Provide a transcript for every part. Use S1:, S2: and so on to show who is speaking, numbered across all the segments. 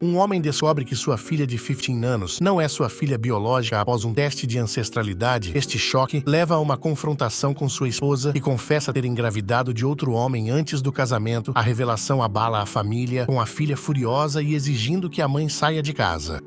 S1: Um homem descobre que sua filha de 15 anos não é sua filha biológica após um teste de ancestralidade. Este choque leva a uma confrontação com sua esposa e confessa ter engravidado de outro homem antes do casamento. A revelação abala a família, com a filha furiosa e exigindo que a mãe saia de casa.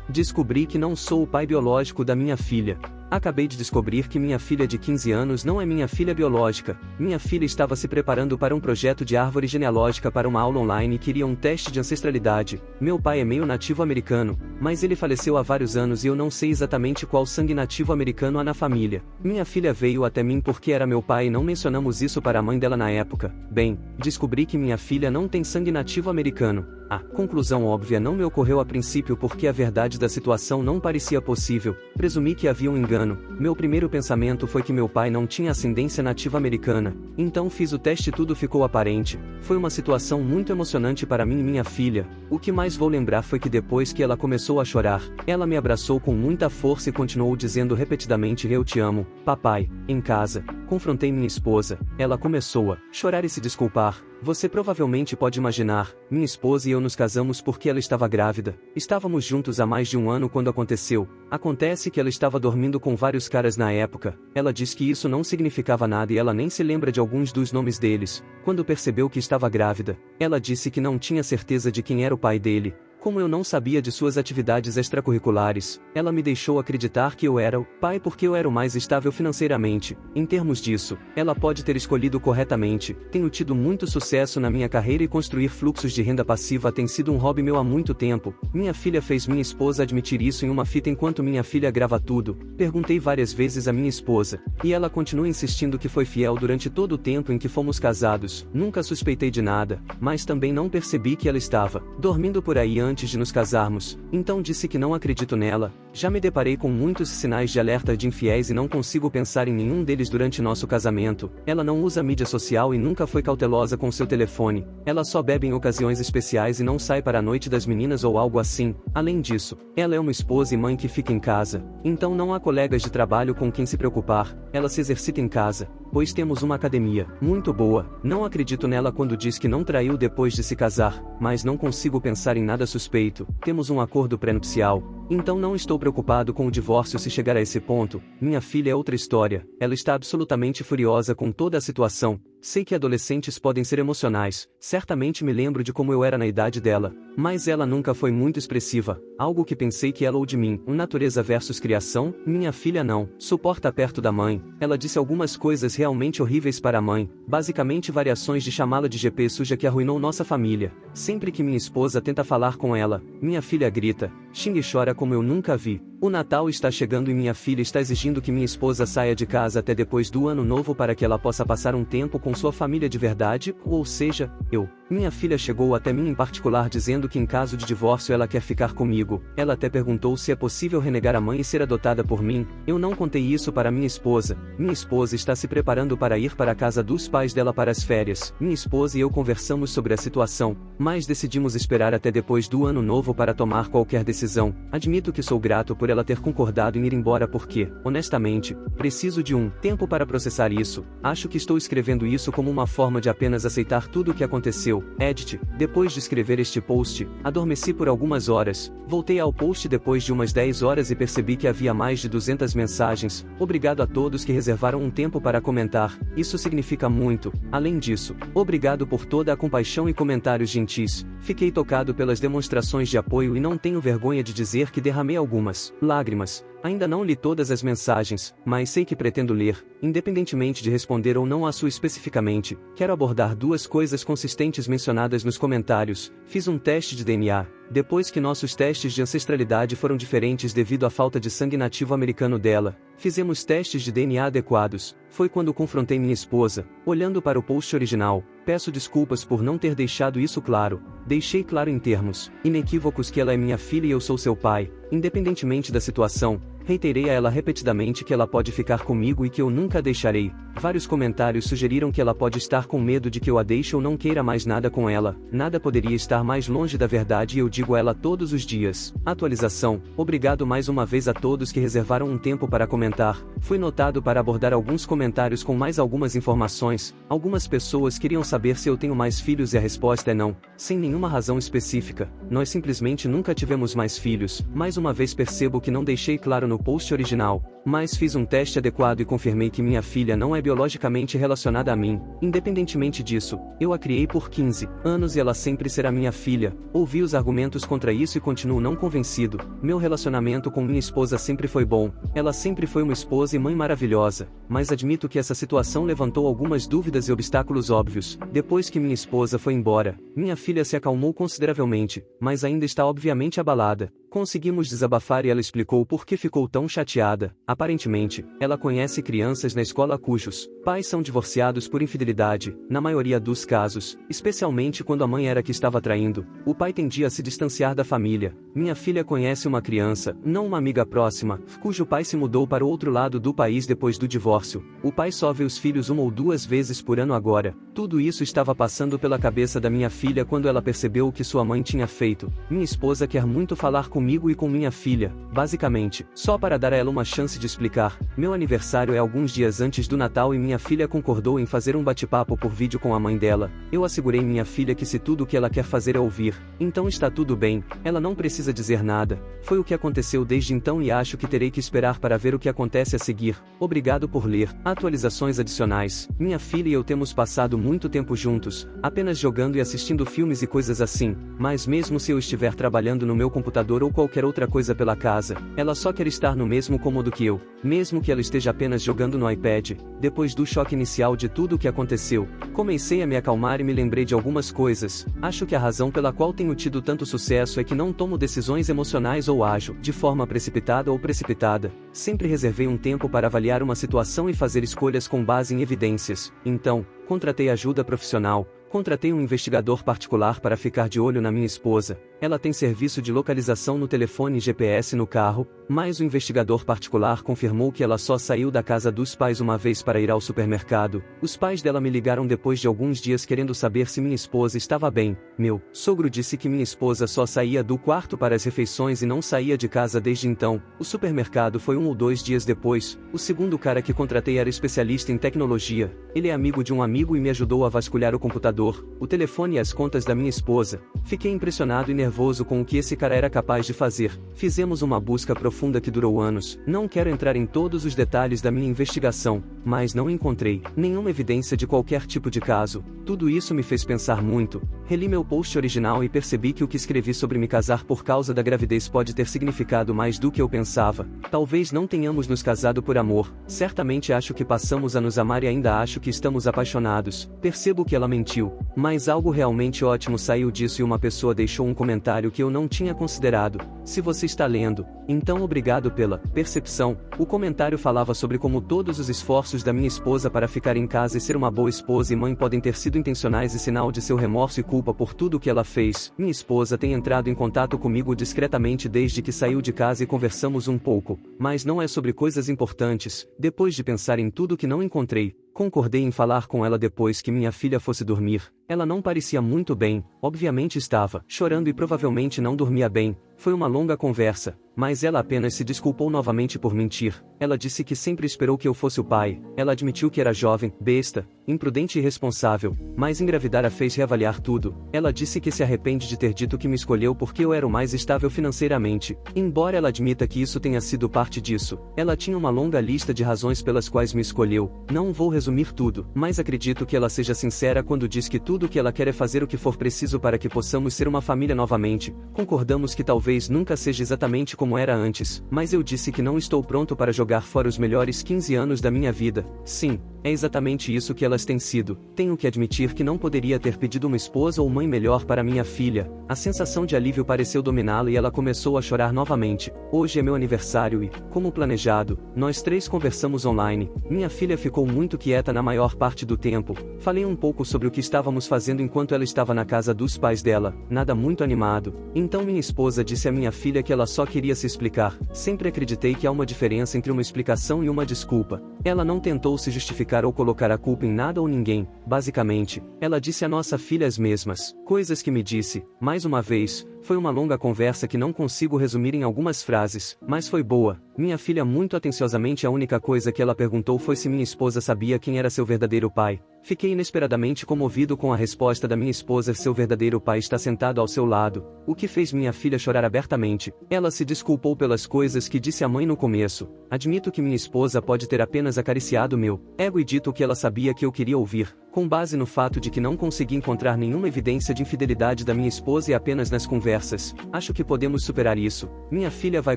S2: Descobri que não sou o pai biológico da minha filha. Acabei de descobrir que minha filha de 15 anos não é minha filha biológica. Minha filha estava se preparando para um projeto de árvore genealógica para uma aula online e queria um teste de ancestralidade. Meu pai é meio nativo americano, mas ele faleceu há vários anos e eu não sei exatamente qual sangue nativo americano há na família. Minha filha veio até mim porque era meu pai e não mencionamos isso para a mãe dela na época. Bem, descobri que minha filha não tem sangue nativo americano. A conclusão óbvia não me ocorreu a princípio porque a verdade da situação não parecia possível. Presumi que havia um engano. Meu primeiro pensamento foi que meu pai não tinha ascendência nativa americana. Então fiz o teste e tudo ficou aparente. Foi uma situação muito emocionante para mim e minha filha. O que mais vou lembrar foi que depois que ela começou a chorar, ela me abraçou com muita força e continuou dizendo repetidamente: "Eu te amo, papai", em casa. Confrontei minha esposa. Ela começou a chorar e se desculpar. Você provavelmente pode imaginar, minha esposa e eu nos casamos porque ela estava grávida. Estávamos juntos há mais de um ano quando aconteceu. Acontece que ela estava dormindo com vários caras na época. Ela disse que isso não significava nada e ela nem se lembra de alguns dos nomes deles. Quando percebeu que estava grávida, ela disse que não tinha certeza de quem era o pai dele. Como eu não sabia de suas atividades extracurriculares, ela me deixou acreditar que eu era o pai porque eu era o mais estável financeiramente. Em termos disso, ela pode ter escolhido corretamente. Tenho tido muito sucesso na minha carreira e construir fluxos de renda passiva tem sido um hobby meu há muito tempo. Minha filha fez minha esposa admitir isso em uma fita enquanto minha filha grava tudo. Perguntei várias vezes à minha esposa, e ela continua insistindo que foi fiel durante todo o tempo em que fomos casados. Nunca suspeitei de nada, mas também não percebi que ela estava dormindo por aí antes de nos casarmos, então disse que não acredito nela. Já me deparei com muitos sinais de alerta de infiéis e não consigo pensar em nenhum deles durante nosso casamento. Ela não usa mídia social e nunca foi cautelosa com seu telefone. Ela só bebe em ocasiões especiais e não sai para a noite das meninas ou algo assim. Além disso, ela é uma esposa e mãe que fica em casa, então não há colegas de trabalho com quem se preocupar. Ela se exercita em casa, pois temos uma academia muito boa. Não acredito nela quando diz que não traiu depois de se casar, mas não consigo pensar em nada suspeito. Temos um acordo pré-nupcial, então não estou preocupado com o divórcio se chegar a esse ponto. Minha filha é outra história. Ela está absolutamente furiosa com toda a situação. Sei que adolescentes podem ser emocionais, certamente me lembro de como eu era na idade dela, mas ela nunca foi muito expressiva, algo que pensei que ela ou de mim, natureza versus criação. Minha filha não suporta perto da mãe. Ela disse algumas coisas realmente horríveis para a mãe, basicamente variações de chamá-la de GP suja que arruinou nossa família. Sempre que minha esposa tenta falar com ela, minha filha grita, xinga e chora como eu nunca vi. O Natal está chegando e minha filha está exigindo que minha esposa saia de casa até depois do Ano Novo para que ela possa passar um tempo com sua família de verdade, ou seja, eu. Minha filha chegou até mim em particular dizendo que em caso de divórcio ela quer ficar comigo. Ela até perguntou se é possível renegar a mãe e ser adotada por mim. Eu não contei isso para minha esposa. Minha esposa está se preparando para ir para a casa dos pais dela para as férias. Minha esposa e eu conversamos sobre a situação, mas decidimos esperar até depois do Ano Novo para tomar qualquer decisão. Admito que sou grato por ela ter concordado em ir embora porque, honestamente, preciso de um tempo para processar isso. Acho que estou escrevendo isso como uma forma de apenas aceitar tudo o que aconteceu. Edit. Depois de escrever este post, adormeci por algumas horas. Voltei ao post depois de umas 10 horas e percebi que havia mais de 200 mensagens. Obrigado a todos que reservaram um tempo para comentar. Isso significa muito. Além disso, obrigado por toda a compaixão e comentários gentis. Fiquei tocado pelas demonstrações de apoio e não tenho vergonha de dizer que derramei algumas lágrimas. Ainda não li todas as mensagens, mas sei que pretendo ler, independentemente de responder ou não a sua especificamente. Quero abordar duas coisas consistentes mencionadas nos comentários. Fiz um teste de DNA, depois que nossos testes de ancestralidade foram diferentes devido à falta de sangue nativo americano dela. Fizemos testes de DNA adequados. Foi quando confrontei minha esposa, olhando para o post original. Peço desculpas por não ter deixado isso claro. Deixei claro em termos inequívocos que ela é minha filha e eu sou seu pai. Independentemente da situação, Reiterei a ela repetidamente que ela pode ficar comigo e que eu nunca a deixarei. Vários comentários sugeriram que ela pode estar com medo de que eu a deixe ou não queira mais nada com ela. Nada poderia estar mais longe da verdade e eu digo a ela todos os dias. Atualização. Obrigado mais uma vez a todos que reservaram um tempo para comentar. Fui notado para abordar alguns comentários com mais algumas informações. Algumas pessoas queriam saber se eu tenho mais filhos e a resposta é não, sem nenhuma razão específica. Nós simplesmente nunca tivemos mais filhos. Mais uma vez percebo que não deixei claro no post original, mas fiz um teste adequado e confirmei que minha filha não é biologicamente relacionada a mim. Independentemente disso, eu a criei por 15 anos e ela sempre será minha filha. Ouvi os argumentos contra isso e continuo não convencido. Meu relacionamento com minha esposa sempre foi bom. Ela sempre foi uma esposa e mãe maravilhosa, mas admito que essa situação levantou algumas dúvidas e obstáculos óbvios. Depois que minha esposa foi embora, minha filha se acalmou consideravelmente, mas ainda está obviamente abalada. Conseguimos desabafar e ela explicou por que ficou tão chateada. Aparentemente, ela conhece crianças na escola cujos pais são divorciados por infidelidade, na maioria dos casos, especialmente quando a mãe era que estava traindo. O pai tendia a se distanciar da família. Minha filha conhece uma criança, não uma amiga próxima, cujo pai se mudou para o outro lado do país depois do divórcio. O pai só vê os filhos uma ou duas vezes por ano agora. Tudo isso estava passando pela cabeça da minha filha quando ela percebeu o que sua mãe tinha feito. Minha esposa quer muito falar comigo e com minha filha, basicamente, só para dar a ela uma chance de explicar. Meu aniversário é alguns dias antes do Natal e minha filha concordou em fazer um bate-papo por vídeo com a mãe dela. Eu assegurei minha filha que se tudo o que ela quer fazer é ouvir, então está tudo bem, ela não precisa dizer nada. Foi o que aconteceu desde então e acho que terei que esperar para ver o que acontece a seguir. Obrigado por ler. Atualizações adicionais. Minha filha e eu temos passado muito tempo juntos, apenas jogando e assistindo filmes e coisas assim, mas mesmo se eu estiver trabalhando no meu computador ou qualquer outra coisa pela casa, ela só quer estar no mesmo cômodo que eu, mesmo que ela esteja apenas jogando no iPad. Depois do choque inicial de tudo o que aconteceu, comecei a me acalmar e me lembrei de algumas coisas. Acho que a razão pela qual tenho tido tanto sucesso é que não tomo decisões emocionais ou ajo de forma precipitada ou precipitada. Sempre reservei um tempo para avaliar uma situação e fazer escolhas com base em evidências. Então, contratei ajuda profissional. Contratei um investigador particular para ficar de olho na minha esposa. Ela tem serviço de localização no telefone e GPS no carro, mas o investigador particular confirmou que ela só saiu da casa dos pais uma vez para ir ao supermercado. Os pais dela me ligaram depois de alguns dias querendo saber se minha esposa estava bem. Meu sogro disse que minha esposa só saía do quarto para as refeições e não saía de casa desde então. O supermercado foi 1 ou 2 dias depois. O segundo cara que contratei era especialista em tecnologia. Ele é amigo de um amigo e me ajudou a vasculhar o computador, o telefone e as contas da minha esposa. Fiquei impressionado e nervoso com o que esse cara era capaz de fazer. Fizemos uma busca profunda que durou anos. Não quero entrar em todos os detalhes da minha investigação, mas não encontrei nenhuma evidência de qualquer tipo de caso. Tudo isso me fez pensar muito. Reli meu post original e percebi que o que escrevi sobre me casar por causa da gravidez pode ter significado mais do que eu pensava. Talvez não tenhamos nos casado por amor. Certamente acho que passamos a nos amar e ainda acho que estamos apaixonados. Percebo que ela mentiu, mas algo realmente ótimo saiu disso e uma pessoa deixou um comentário que eu não tinha considerado. Se você está lendo, então obrigado pela percepção. O comentário falava sobre como todos os esforços da minha esposa para ficar em casa e ser uma boa esposa e mãe podem ter sido intencionais e sinal de seu remorso e culpa por tudo o que ela fez. Minha esposa tem entrado em contato comigo discretamente desde que saiu de casa e conversamos um pouco, mas não é sobre coisas importantes. Depois de pensar em tudo que não encontrei, concordei em falar com ela depois que minha filha fosse dormir. Ela não parecia muito bem, obviamente estava chorando e provavelmente não dormia bem. Foi uma longa conversa, mas ela apenas se desculpou novamente por mentir. Ela disse que sempre esperou que eu fosse o pai. Ela admitiu que era jovem, besta, imprudente e irresponsável, mas engravidar a fez reavaliar tudo. Ela disse que se arrepende de ter dito que me escolheu porque eu era o mais estável financeiramente. Embora ela admita que isso tenha sido parte disso, ela tinha uma longa lista de razões pelas quais me escolheu. Não vou resumir tudo, mas acredito que ela seja sincera quando diz que tudo o que ela quer é fazer o que for preciso para que possamos ser uma família novamente. Concordamos que talvez nunca seja exatamente como era antes, mas eu disse que não estou pronto para jogar fora os melhores 15 anos da minha vida. Sim, É exatamente isso que elas têm sido. Tenho que admitir que não poderia ter pedido uma esposa ou mãe melhor para minha filha. A sensação de alívio pareceu dominá-la e ela começou a chorar novamente. Hoje é meu aniversário e, como planejado, nós três conversamos online. Minha filha ficou muito quieta na maior parte do tempo. Falei um pouco sobre o que estávamos fazendo enquanto ela estava na casa dos pais dela, nada muito animado. Então minha esposa disse à minha filha que ela só queria se explicar. Sempre acreditei que há uma diferença entre uma explicação e uma desculpa. Ela não tentou se justificar ou colocar a culpa em nada ou ninguém. Basicamente, ela disse à nossa filha as mesmas coisas que me disse. Mais uma vez, foi uma longa conversa que não consigo resumir em algumas frases, mas foi boa. Minha filha muito atenciosamente a única coisa que ela perguntou foi se minha esposa sabia quem era seu verdadeiro pai. Fiquei inesperadamente comovido com a resposta da minha esposa: seu verdadeiro pai está sentado ao seu lado, o que fez minha filha chorar abertamente. Ela se desculpou pelas coisas que disse à mãe no começo. Admito que minha esposa pode ter apenas acariciado meu ego e dito o que ela sabia que eu queria ouvir, com base no fato de que não consegui encontrar nenhuma evidência de infidelidade da minha esposa e apenas nas conversas. Acho que podemos superar isso. Minha filha vai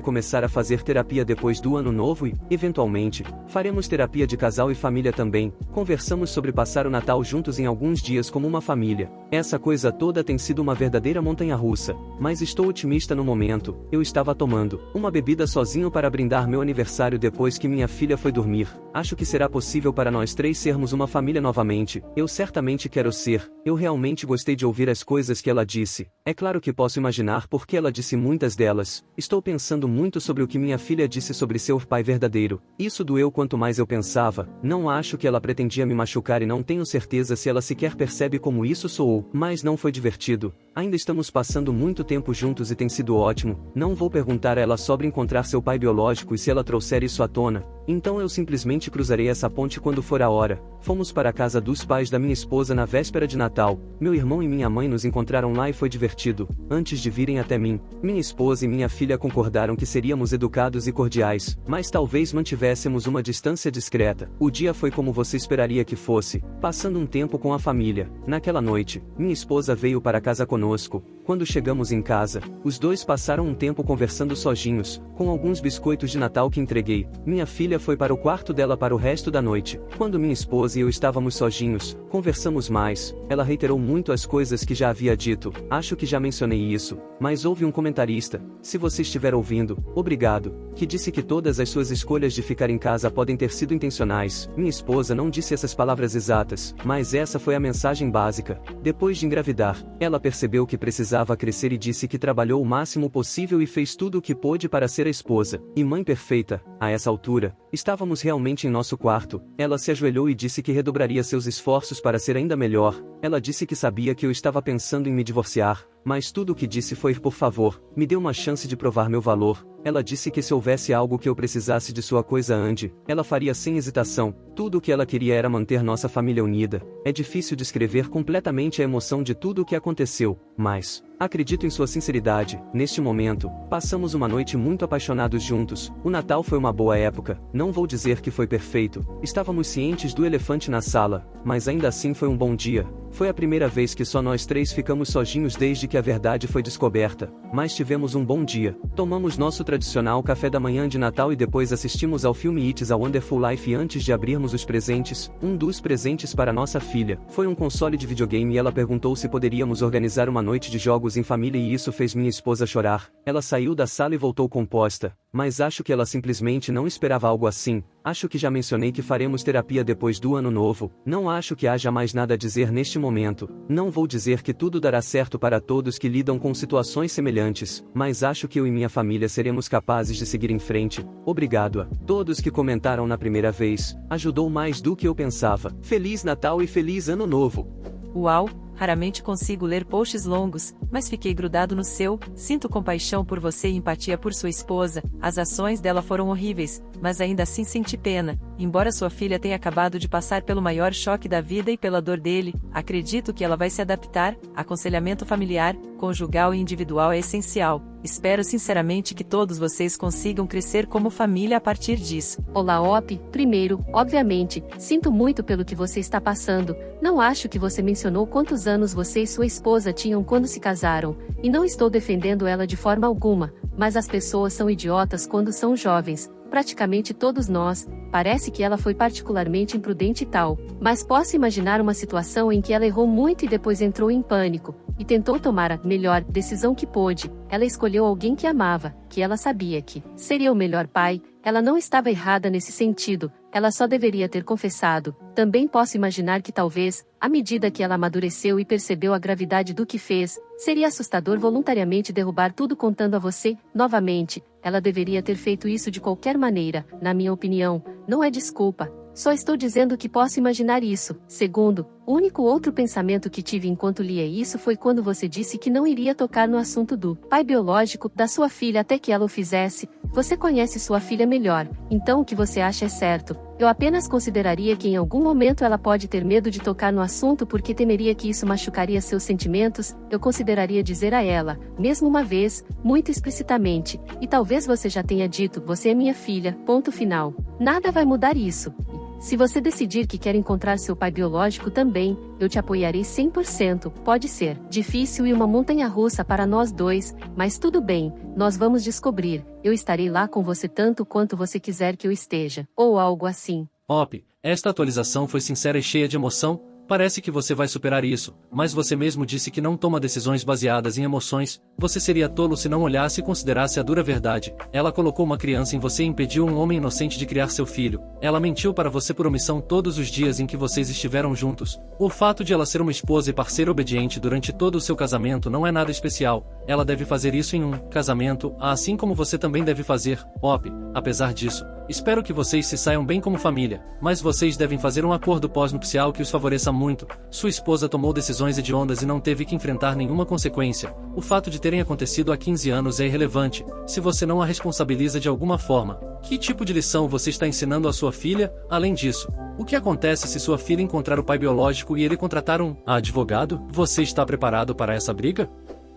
S2: começar a fazer terapia depois do ano novo e, eventualmente, faremos terapia de casal e família também. Conversamos sobre passar o Natal juntos em alguns dias como uma família. Essa coisa toda tem sido uma verdadeira montanha-russa, mas estou otimista no momento. Eu estava tomando uma bebida sozinho para brindar meu aniversário depois que minha filha foi dormir. Acho que será possível para nós três sermos uma família novamente. Eu certamente quero ser. Eu realmente gostei de ouvir as coisas que ela disse. É claro que posso imaginar por que ela disse muitas delas. Estou pensando muito sobre o que minha filha disse sobre seu pai verdadeiro. Isso doeu quanto mais eu pensava. Não acho que ela pretendia me machucar e não tenho certeza se ela sequer percebe como isso soou. Mas não foi divertido. Ainda estamos passando muito tempo juntos e tem sido ótimo. Não vou perguntar a ela sobre encontrar seu pai biológico e se ela trouxer isso à tona. Então eu simplesmente cruzarei essa ponte quando for a hora. Fomos para a casa dos pais da minha esposa na véspera de Natal. Meu irmão e minha mãe nos encontraram lá e foi divertido. Antes de virem até mim, minha esposa e minha filha concordaram que seríamos educados e cordiais, mas talvez mantivéssemos uma distância discreta. O dia foi como você esperaria que fosse, passando um tempo com a família. Naquela noite, minha esposa veio para casa conosco. Quando chegamos em casa, os dois passaram um tempo conversando sozinhos, com alguns biscoitos de Natal que entreguei. Minha filha foi para o quarto dela para o resto da noite. Quando minha esposa e eu estávamos sozinhos, conversamos mais. Ela reiterou muito as coisas que já havia dito. Acho que já mencionei isso, mas houve um comentarista, se você estiver ouvindo, obrigado, que disse que todas as suas escolhas de ficar em casa podem ter sido intencionais. Minha esposa não disse essas palavras exatas, mas essa foi a mensagem básica. Depois de engravidar, ela percebeu que precisava crescer e disse que trabalhou o máximo possível e fez tudo o que pôde para ser a esposa e mãe perfeita. A essa altura, estávamos realmente em nosso quarto. Ela se ajoelhou e disse que redobraria seus esforços para ser ainda melhor. Ela disse que sabia que eu estava pensando em me divorciar, mas tudo o que disse foi: por favor, me dê uma chance de provar meu valor. Ela disse que se houvesse algo que eu precisasse de sua coisa Andy, ela faria sem hesitação. Tudo o que ela queria era manter nossa família unida. É difícil descrever completamente a emoção de tudo o que aconteceu, mas acredito em sua sinceridade. Neste momento, passamos uma noite muito apaixonados juntos. O Natal foi uma boa época. Não vou dizer que foi perfeito. Estávamos cientes do elefante na sala, mas ainda assim foi um bom dia. Foi a primeira vez que só nós três ficamos sozinhos desde que a verdade foi descoberta, mas tivemos um bom dia. Tomamos nosso tradicional café da manhã de Natal e depois assistimos ao filme It's a Wonderful Life antes de abrirmos os presentes. Um dos presentes para nossa filha foi um console de videogame e ela perguntou se poderíamos organizar uma noite de jogos em família e isso fez minha esposa chorar. Ela saiu da sala e voltou composta, mas acho que ela simplesmente não esperava algo assim. Acho que já mencionei que faremos terapia depois do ano novo. Não acho que haja mais nada a dizer neste momento. Não vou dizer que tudo dará certo para todos que lidam com situações semelhantes, mas acho que eu e minha família seremos capazes de seguir em frente. Obrigado a todos que comentaram na primeira vez. Ajudou mais do que eu pensava. Feliz Natal e Feliz Ano Novo!
S3: Uau! Raramente consigo ler posts longos, mas fiquei grudado no seu. Sinto compaixão por você e empatia por sua esposa. As ações dela foram horríveis, mas ainda assim senti pena. Embora sua filha tenha acabado de passar pelo maior choque da vida e pela dor dele, acredito que ela vai se adaptar. Aconselhamento familiar, conjugal e individual é essencial. Espero sinceramente que todos vocês consigam crescer como família a partir disso.
S4: Olá, Op. Primeiro, obviamente, sinto muito pelo que você está passando. Não acho que você mencionou quantos anos você e sua esposa tinham quando se casaram, e não estou defendendo ela de forma alguma, mas as pessoas são idiotas quando são jovens. praticamente todos nós, parece que ela foi particularmente imprudente e tal. Mas posso imaginar uma situação em que ela errou muito e depois entrou em pânico, e tentou tomar a melhor decisão que pôde. Ela escolheu alguém que amava, que ela sabia que seria o melhor pai. Ela não estava errada nesse sentido, ela só deveria ter confessado. Também posso imaginar que talvez, à medida que ela amadureceu e percebeu a gravidade do que fez, seria assustador voluntariamente derrubar tudo contando a você, novamente. Ela deveria ter feito isso de qualquer maneira, na minha opinião, não é desculpa. Só estou dizendo que posso imaginar isso. Segundo, o único outro pensamento que tive enquanto lia isso foi quando você disse que não iria tocar no assunto do pai biológico da sua filha até que ela o fizesse. Você conhece sua filha melhor, então o que você acha é certo. Eu apenas consideraria que em algum momento ela pode ter medo de tocar no assunto porque temeria que isso machucaria seus sentimentos. Eu consideraria dizer a ela, mesmo uma vez, muito explicitamente, e talvez você já tenha dito, você é minha filha, ponto final. Nada vai mudar isso. Se você decidir que quer encontrar seu pai biológico também, eu te apoiarei 100%. Pode ser difícil e uma montanha-russa para nós dois, mas tudo bem, nós vamos descobrir. Eu estarei lá com você tanto quanto você quiser que eu esteja, ou algo assim.
S5: Op, esta atualização foi sincera e cheia de emoção. Parece que você vai superar isso, mas você mesmo disse que não toma decisões baseadas em emoções. Você seria tolo se não olhasse e considerasse a dura verdade. Ela colocou uma criança em você e impediu um homem inocente de criar seu filho. Ela mentiu para você por omissão todos os dias em que vocês estiveram juntos. O fato de ela ser uma esposa e parceira obediente durante todo o seu casamento não é nada especial. Ela deve fazer isso em um casamento, assim como você também deve fazer, Op. Apesar disso, espero que vocês se saiam bem como família, mas vocês devem fazer um acordo pós-nupcial que os favoreça muito. Sua esposa tomou decisões hediondas e não teve que enfrentar nenhuma consequência. O fato de terem acontecido há 15 anos é irrelevante, se você não a responsabiliza de alguma forma. Que tipo de lição você está ensinando à sua filha? Além disso, o que acontece se sua filha encontrar o pai biológico e ele contratar um advogado? Você está preparado para essa briga?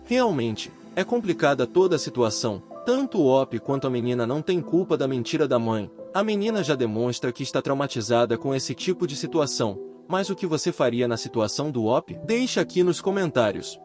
S6: Realmente, é complicada toda a situação. Tanto o Op quanto a menina não têm culpa da mentira da mãe. A menina já demonstra que está traumatizada com esse tipo de situação. Mas o que você faria na situação do Op? Deixa aqui nos comentários.